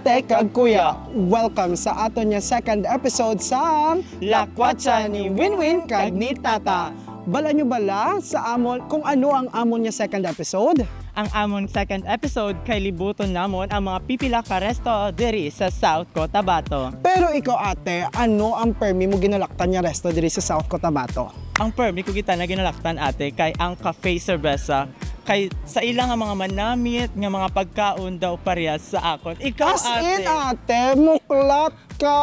Ate kag kuya, welcome sa aton nga second episode sa Lakwatsa ni Winwin kag ni Tata. Bala nyo bala sa amon kung ano ang amon nga second episode? Ang amon second episode kay libuton namon ang mga pipila ka resto diri sa South Cotabato. Pero ikaw ate, ano ang permi mo ginalaktan nga resto diri sa South Cotabato? Ang permi ko kita na ginalaktan ate kay ang Cafe Cerveza. Kay sa ilang nga mga manamit nga mga pagkaon daw parehas sa akon. Ikaw As ate. in ate, muklat ka.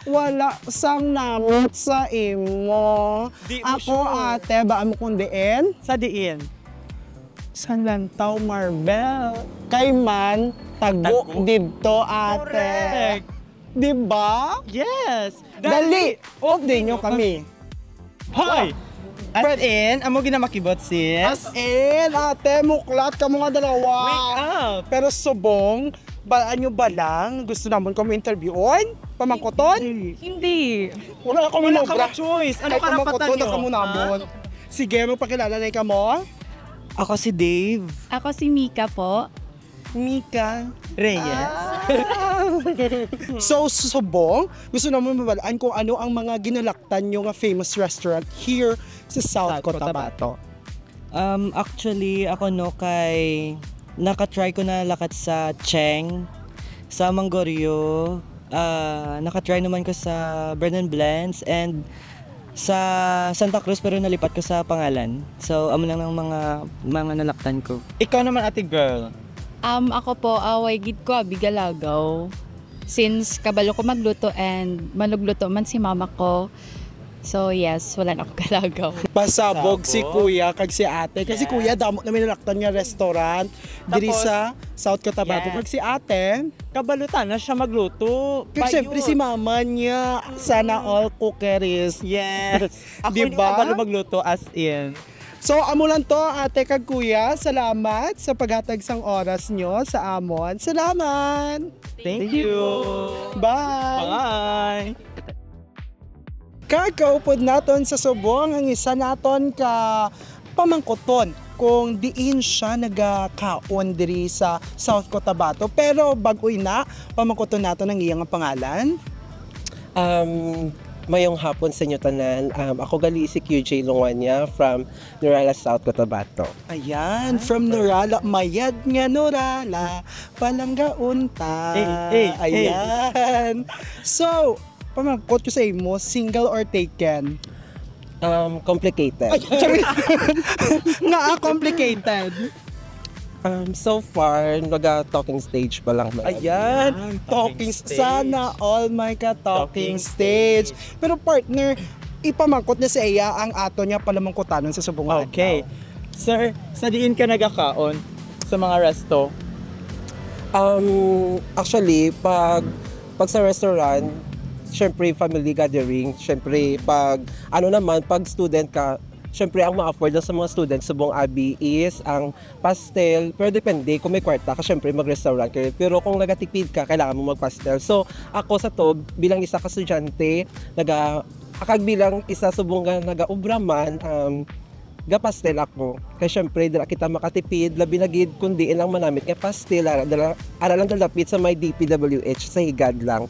Wala sang namit sa imo. Di mo Ako sure. ate, ba mo kundiin? Sa diin. Sa Lantaw Marbel. Kay man, tago Tago? dito ate. Correct. Diba? Yes. Dali! Update nyo kami. Hoy! As in, amo ginamakibot sis. As in, ate, muklat ka mga dalawa. Wake up! Pero subong, balaan nyo ba lang? Gusto naman kami interviewon? Pamangkoton? Hindi. Wala akong Wala minobra. ka choice. Ano Kahit karapatan pamangkoton nyo? na kamo namon. Sige, magpakilala na ka mo. Ako si Dave Ako si Mika po. Mika. Reyes. So, subong, gusto naman mabalaan kung ano ang mga ginalaktan nyo nga famous restaurant here sa South South Cotabato. Actually, ako no kay nakatry ko na lakat sa Cheng, sa Mangorio, nakatry naman ko sa Burn Blends and sa Santa Cruz pero nalipat ko sa Pangalan. So, amo lang ng mga nalaktan ko. Ikaw naman ate girl. Ako po, away gid ko Bigalagaw. Since kabalo ko magluto and manugluto man si mama ko. So yes, wala na ako kalagaw. Pasabog Pasabog. si kuya kag si ate. Kasi Yes. kuya, damo na may nalaktan nga restaurant diri Tapos, sa South Cotabato. yes. Kag si ate, Kabalutan na siya magluto. kag syempre si mama niya, sana all cookeries. Yes. Ako Diba? hindi kabalo magluto as in. So, amo lang to, ate kag kuya. Salamat sa paghatag sang oras nyo sa amon. Salamat! Thank you. Bye! Bye. Kakaupod naton sa subong ang isa naton ka pamangkoton kung diin siya nagakaon diri sa South Cotabato. Pero bagoy na, pamangkoton naton ang iyang pangalan. Mayong hapon sa inyo tanan. Ako gali si QJ Lungwania from Norala, South Cotabato. Ayan, from Norala, mayad nga Norala, palanggaon ta. Ayan. So, pamangkot ko sa imo, single or taken? Complicated. Nga complicated. So far, talking stage pa lang. Ayan, talking stage. sana all my ka-talking stage. Pero partner, ipamangkot niya sa iya ang ato niya palamangkotanon sa subong adlaw. Okay. Sir, sa diin ka nagakaon sa mga resto? Actually, pag sa restaurant, syempre family gathering, syempre pag student ka, syempre ang ma-afford sa mga students sa buong abi is ang pastel, pero depende kung may kwarta ka, syempre mag-restaurant ka. Pero kung nagatipid ka, kailangan mo mag-pastel. So ako sa to, bilang isa ka estudyante, bilang isa subong nga naga-ubra man, ga-pastel ako. Kaya syempre, dala kita makatipid, labi na gid kundi ilang manamit kay pastel, aralan dalapit sa may DPWH, sa higad lang.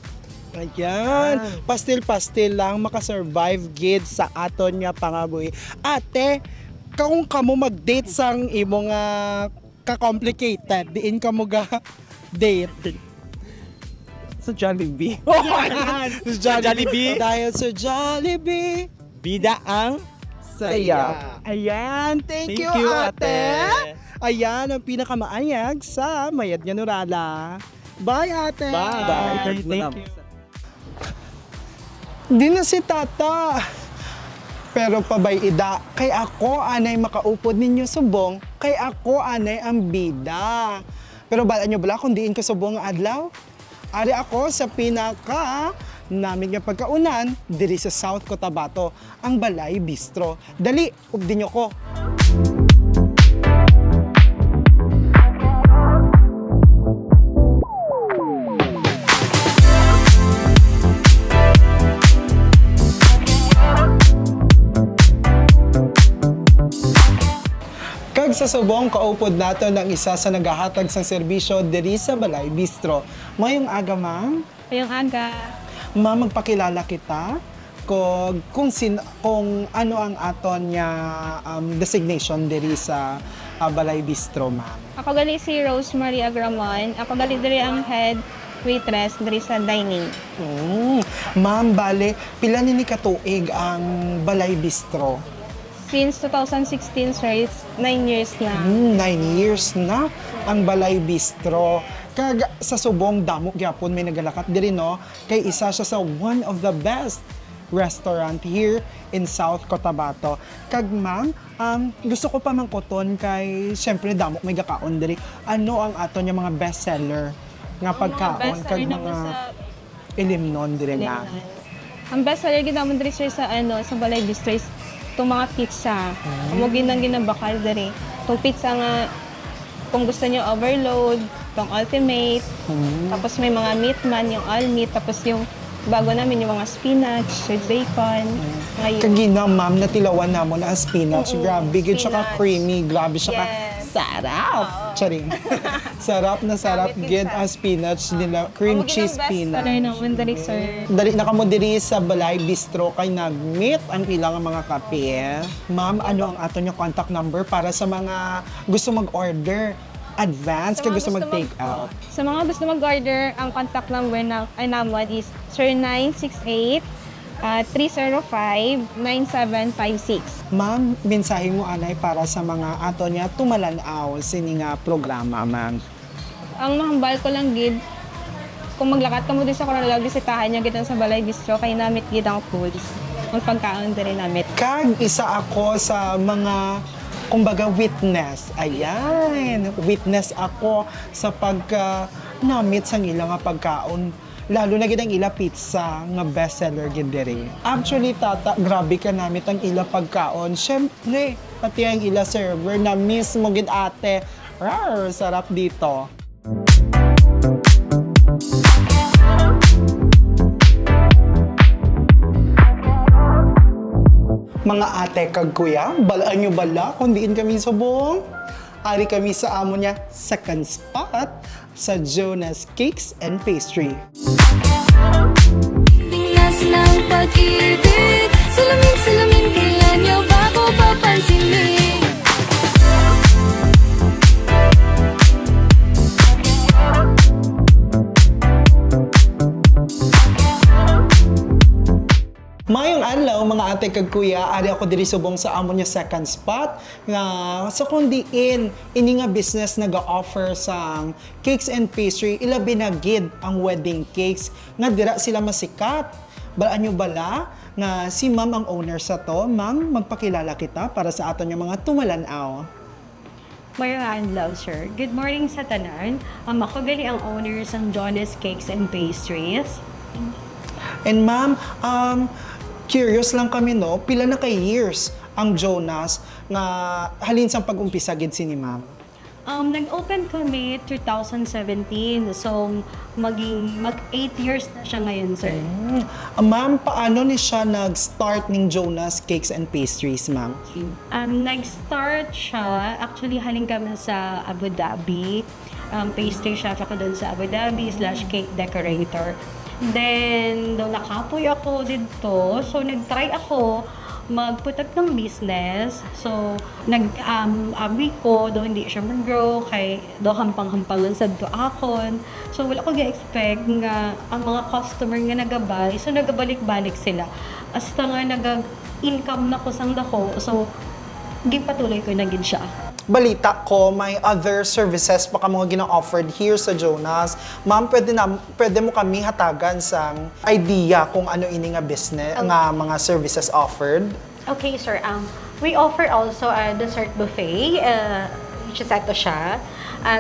Ayan, pastil-pastil lang makasurvive gid sa aton nga pangabuhi. Ate, kung kamo mag-date sang imo nga ka-complicated, diin kamo ga date. Sa Jollibee. Sa Jollibee. Dahil sa Jollibee. Bida ang Saya. Ayan, thank you ate. Ayan, ang pinakamaayag sa Mayad nga Norala. Bye ate. Bye. Thank you. Di na si tata. Pero pabay ida, kay ako anay makaupod ninyo subong, kay ako anay ang bida. Pero bala nyo bala kung diin ko subong nga adlaw? Ari ako sa pinaka namin nga pagkaunan diri sa South Cotabato, ang Balay Bistro. Dali, ubdi nyo ko. sa subong kaupod nato ng isa sa nagahatag sa serbisyo diri sa Balay Bistro. Mayong aga, ma'am. Ngayong aga. Ma'am, magpakilala kita kung ano ang aton niya designation diri sa Balay Bistro, ma'am. Ako gali si Rosemary Agramon. Ako gali diri ang head waitress diri sa dining. Ma'am, bale, pila ni katuig ang Balay Bistro? Since 2016, sir, 9 years na. 9 years na ang Balay Bistro. Kag sa subong damo gyapon may nagalakat diri no, kay isa siya sa one of the best restaurant here in South Cotabato. Kag ma'am, gusto ko pa mangkoton kay syempre damo may gakaon diri. Ano ang ato niya mga best seller nga pagkaon kag mga ilimnon diri na. Ang best seller gid namon diri sir sa sa Balay Bistro is itong mga pizza. Amo ginang ginabakal diri. Itong pizza nga kung gusto niyo overload, itong ultimate. Tapos may mga meat man, yung all meat. Tapos yung bago namin yung mga spinach with bacon. Kagina ma'am, natilawan namon ang spinach. Grabe, gid siya ka Spinach. creamy. Grabe siya ka Yes. sarap. Charing. Sarap na sarap gid ang spinach nila. Cream cheese Best spinach. seller naman diri sir. Dali na kamo diri sa Balay Bistro kay nag-meet ang ilang mga kape. Ma'am, ano ang ato niyo contact number para sa mga gusto mag-order advance kay gusto mag-take out? Sa mga gusto mag-order, ang contact number na ay naman is 0968 305-9756. Ma'am, mensahe mo anay para sa mga ato niya tumalanaw sini nga programa, ma'am. Ang mahambal ko lang gid, kung maglakat ka mo din sa Coronado, bisitahan niya gitan sa Balay Bistro, kay namit gid ang foods. Ang pagkaon diri namit. Kag isa ako sa mga kumbaga witness. Ayan, witness ako sa namit sa ila nga pagkaon. Lalo na gid ang ila pizza nga bestseller gid diri. Actually tata, grabe ka namit ang ila pagkaon. Syempre, pati ang ila server na mismo gid ate. Rar, sarap dito. Mga ate kag kuya, balaan nyo bala kung diin kami subong. Ari kami sa amo niya second spot sa Jonas Cakes and Pastry. Tinglas ng pag-ibig, salamin-salamin kailan niyo ba ko papansinin? Mayong adlaw mga ate kag kuya, ari ako diri subong sa amo niya second spot nga sa kundiin ini nga business naga-offer sang cakes and pastry, ilabi na gid ang wedding cakes nga dira sila masikat. Balaan nyo bala nga si ma'am ang owner sa to. Ma'am, magpakilala kita para sa aton yung mga tumalanaw. Mayroong adlaw, sir. Good morning sa tanan. Ako gali ang owner ng Jonas Cakes and Pastries. And ma'am, curious lang kami no, pila na kay years ang Jonas nga halin sa pag-umpisa gid sini ma'am? Nag-open kami 2017. So, mag-8 years na siya ngayon, sir. Ma'am, paano ni siya nag-start ng Jonas Cakes and Pastries, ma'am? Nag-start siya, actually haling kami sa Abu Dhabi. Pastry chef ako doon sa Abu Dhabi / cake decorator. Then, doon nakapoy ako dito. So, nag-try ako mag-put up ng business. So, nag-abi ko, doon hindi siya mag-grow, kay do hampang-hampangan sa do akon. So, wala ko ga-expect nga ang mga customer nga nagabay. So, nagabalik-balik sila. Hasta nga nag-income na ko sang dako. So, gipatuloy ko na gid siya. Balita ko, may other services pa ka mga gina-offered here sa Jonas. Ma'am, pwede mo kami hatagan sa idea kung ano ini nga business, nga mga services offered? Okay, sir. We offer also a dessert buffet, which is ito siya.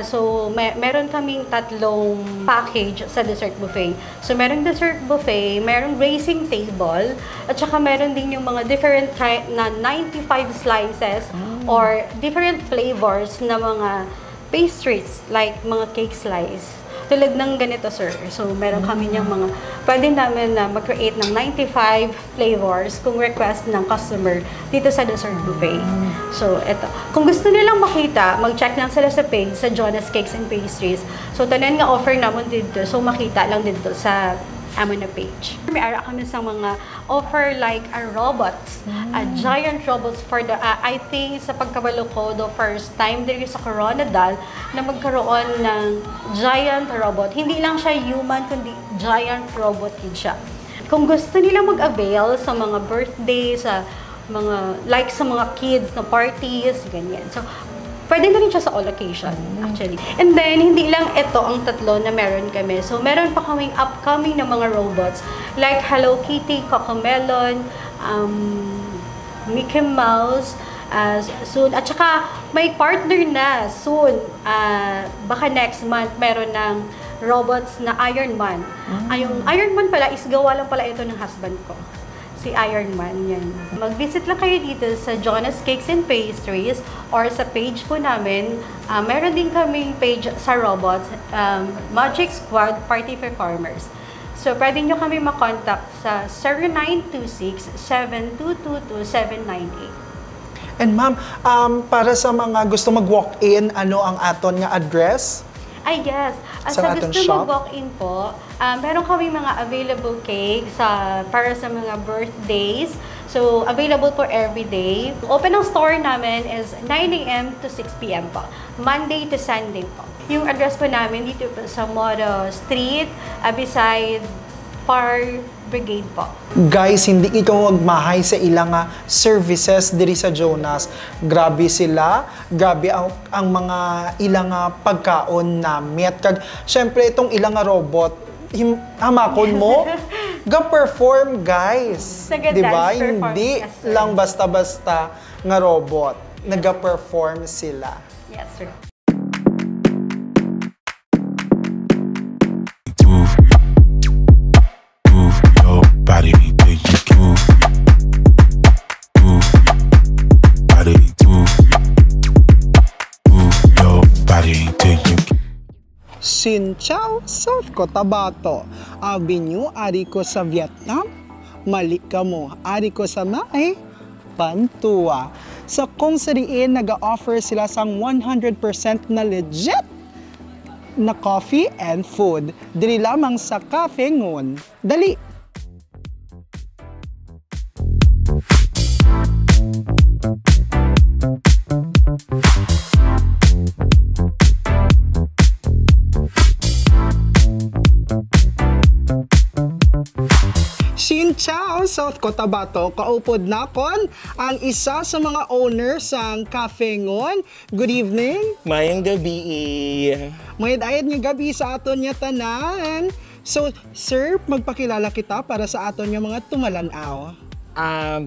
So, meron kaming tatlong package sa dessert buffet. So, merong dessert buffet, merong racing table, at saka meron din yung mga different kind na 95 slices or different flavors na mga pastries, like mga cake slice. Tulad ng ganito, sir. So, meron kami niyang mga, pwede namin na mag-create ng 95 flavors kung request ng customer dito sa dessert buffet. So, eto. Kung gusto nilang makita, mag-check lang sila sa page, sa Jonas Cakes and Pastries. So, tanan nga offer naman dito. So, makita lang dito sa amon na page. May ara kami sa mga offer like a robots, a giant robots for the, I think sa pagkabalo ko, the first time dito sa Coronadal na magkaroon ng giant robot. Hindi lang siya human, kundi giant robot din siya. Kung gusto nila mag-avail sa mga birthday, sa mga, like sa mga kids na parties, ganyan. So, pwede na rin siya sa all occasion, actually. And then, hindi lang ito ang tatlo na meron kami. So, meron pa kaming upcoming na mga robots like Hello Kitty, Cocomelon, Mickey Mouse, soon. At saka, may partner na soon. Baka next month, meron ng robots na Iron Man. Yung Iron Man pala, is gawa lang pala ito ng husband ko. Si Iron Man, yan. Mag-visit lang kayo dito sa Jonas Cakes and Pastries or sa page po namin. Meron din kaming page sa robots, Magic Squad Party Performers. So, pwede nyo kami makontak sa 0926-7222-798. And ma'am, para sa mga gusto mag-walk-in, ano ang aton nga address? Ay, yes. Sa Sa aton gusto shop? mag-walk-in po, meron kami mga available cakes para sa mga birthdays. So, available for every day. Open ang store namin is 9 a.m. to 6 p.m. po. Monday to Sunday po. Yung address po namin dito po sa Moro Street, beside Far Brigade po. Guys, hindi ikaw magmahay sa ilang services diri sa Jonas. Grabe sila, grabe ang mga ilang pagkaon na met. Kag syempre itong ilang robot, hamakon mo, ga-perform guys. Diba? Hindi yes, sir. lang basta-basta nga robot. Nag-perform sila. Yes, sir. Body, take you move, body, move, your body, take you. Sinchao, South Cotabato. Avenue, ari ko sa Vietnam. Mali ka mo, ari ko sa Mae, Pantua. So kung sariin, nag-offer sila sang 100% na legit na coffee and food. Dili lamang sa Cafe Ngon. Dali! Sinchao, South Cotabato, kaupod na kon ang isa sa mga owners ng Cafe Ngon. Good evening. Mayang gabi. May dayad nga gabi sa aton nga tanan. So, sir, magpakilala kita para sa aton nga mga tumalanaw.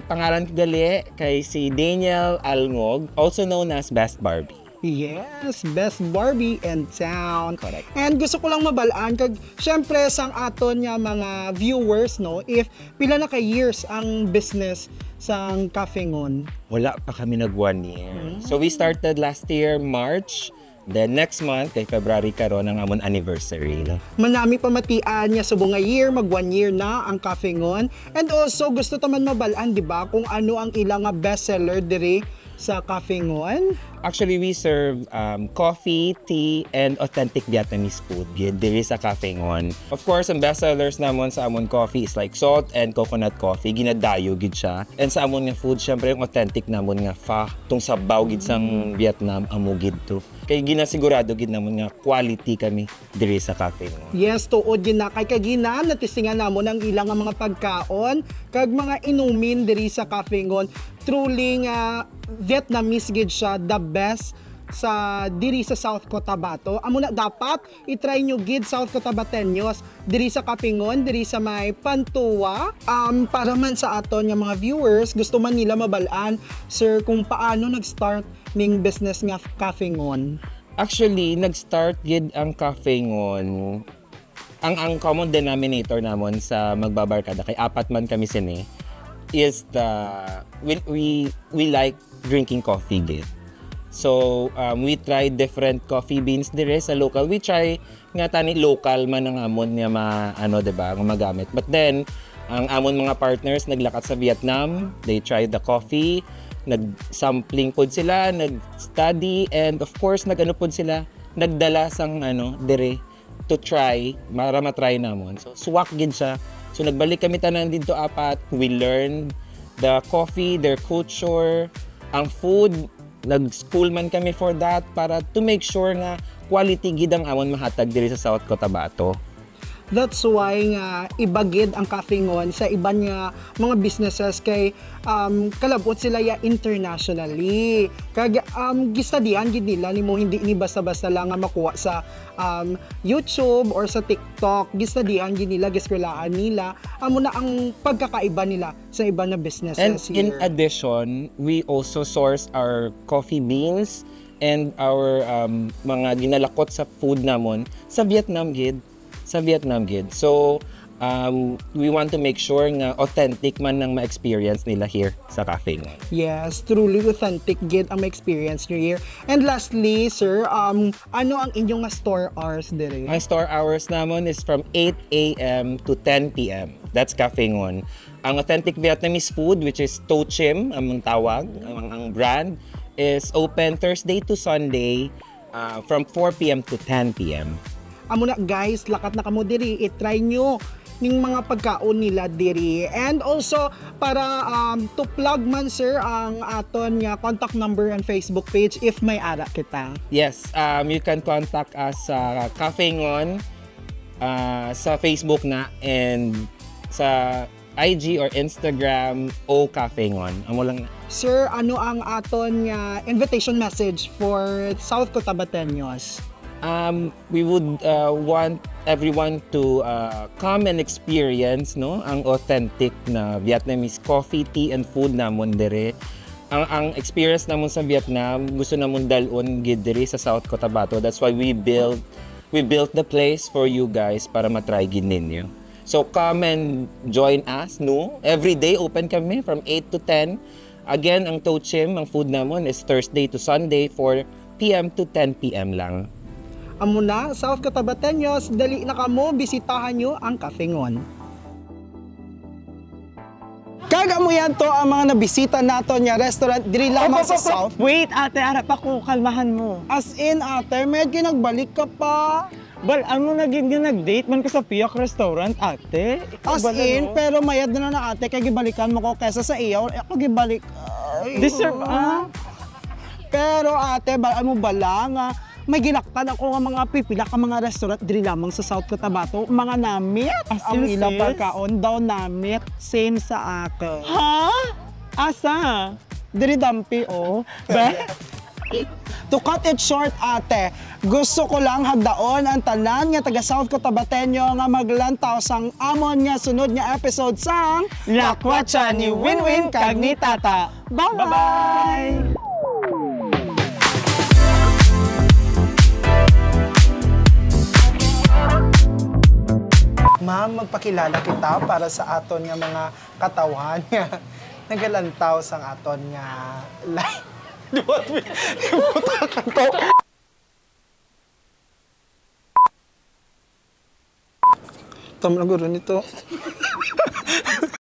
Pangalan ko gali kay si Daniel Alngog, also known as Best Barbie. Yes, Best Barbie in town. Correct. And gusto ko lang mabalaan kag syempre sang aton nga mga viewers no, if pila na ka years ang business sang Cafe Ngon. Wala pa kami nag 1 year. So we started last year March, then next month kay February karon ang amon anniversary. No? Manami pamatian niya subong nga year, mag 1 year na ang Cafe Ngon. And also gusto taman mabalaan, di ba, kung ano ang ilang nga bestseller diri sa Cafe Ngon. Actually, we serve coffee, tea, and authentic Vietnamese food diri sa Cafe Ngon. Of course, ang bestsellers namon sa amon coffee is like salt and coconut coffee. Ginadayo gid siya. And sa amon nga food, syempre yung authentic namon nga pho. Tung sabaw gid sang Vietnam, amo gid to. Kay ginasigurado gid namon nga quality kami diri sa Cafe Ngon. Yes, tuod gid na kay kagina natisingan namon ang ilang nga mga pagkaon kag mga inumin diri sa Cafe Ngon. Truly nga Vietnamese gid siya, the best sa diri sa South Cotabato. Amo na dapat i-try nyo gid South Cotabateños diri sa Cafe Ngon, diri sa may Pantua. Para man sa aton nga mga viewers, gusto man nila mabalaan, sir, kung paano nag-start ning business nga Cafe Ngon. Actually, nag-start gid ang Cafe Ngon. Ang common denominator namon sa magbabarkada kay apat man kami sini is the we like drinking coffee gid. So we tried different coffee beans dire sa local. We try nga tani local man ang amon nga diba, nga magamit. But then ang amon mga partners naglakat sa Vietnam. They tried the coffee, nag-sampling pod sila, nag-study, and of course pod sila, nagdala sang dire to try, para matry namon. So swak gid siya. So nagbalik kami tanan dito apat. We learned the coffee, their culture, ang food. Nag-school man kami for that para to make sure nga quality gid ang amon mahatag diri sa South Cotabato. That's why nga ibagid ang Cafengon sa iban nga mga businesses kay kalabot sila ya internationally. Kag gistadihan gid nila nimo hindi ni basta-basta lang nga makuha sa YouTube or sa TikTok. Gistadihan gid nila, giskwelahan nila amo na ang pagkakaiba nila sa iban na businesses. And here. in addition, we also source our coffee beans and our mga ginalakot sa food namon sa Vietnam gid. So, we want to make sure nga authentic man nang ma-experience nila here sa Cafengon. Yes, truly authentic gid ang ma-experience nyo here. And lastly, sir, ano ang inyong store hours dire? Ang store hours namon is from 8 a.m. to 10 p.m. That's Cafengon. Ang authentic Vietnamese food, which is To Chim, ang tawag, ang brand, is open Thursday to Sunday from 4 p.m. to 10 p.m. Amo na guys, lakat na kamo diri, i-try nyo ning mga pagkaon nila diri. And also para to plug man sir ang aton nga contact number and Facebook page if may ara kita. Yes, you can contact us sa Cafengon sa Facebook na, and sa IG or Instagram o Cafengon. Amo lang. Sir, ano ang aton nga invitation message for South Cotabateños? We would want everyone to come and experience ang authentic na Vietnamese coffee, tea, and food namon dire. Ang experience namon sa Vietnam, gusto namon dalon gid dire sa South Cotabato. That's why we built the place for you guys para matry gid ninyo. So come and join us, no? Every day open kami from 8 to 10. Again, ang To Chim, ang food namon is Thursday to Sunday, 4 p.m. to 10 p.m. lang. Amo na, South Cotabateños, dali na kamo, bisitahan nyo ang Cafengon. Kagamo yan to ang mga nabisita nato niya restaurant diri lamang sa South. Wait, ate, harap ako, kalmahan mo. As in, ate, medyo nagbalik ka pa. Bal, ano nag-date man ka sa Piak Restaurant, ate? As in, pero mayad na ate, kaya gibalikan mo ko kesa sa iyo, ako gibalik. Deserve, Pero ate, balaan mo bala nga, may ginaktan ako nga mga pipila ka mga restaurant diri lamang sa South Cotabato, mga namit. Ang ilang pagkaon daw namit, same sa akin. Ha? Asa? Diri dampi, oh. To cut it short, ate, gusto ko lang hagdaon ang tanan nga taga South Cotabateño nga maglantaw sang amon nga sunod nga episode sang Lakwatsa ni Winwin kag ni Tata. Bye-bye! Ma'am, magpakilala kita para sa aton nga mga katawan nga nagalantaw sang aton nga life. Tama na guro nito.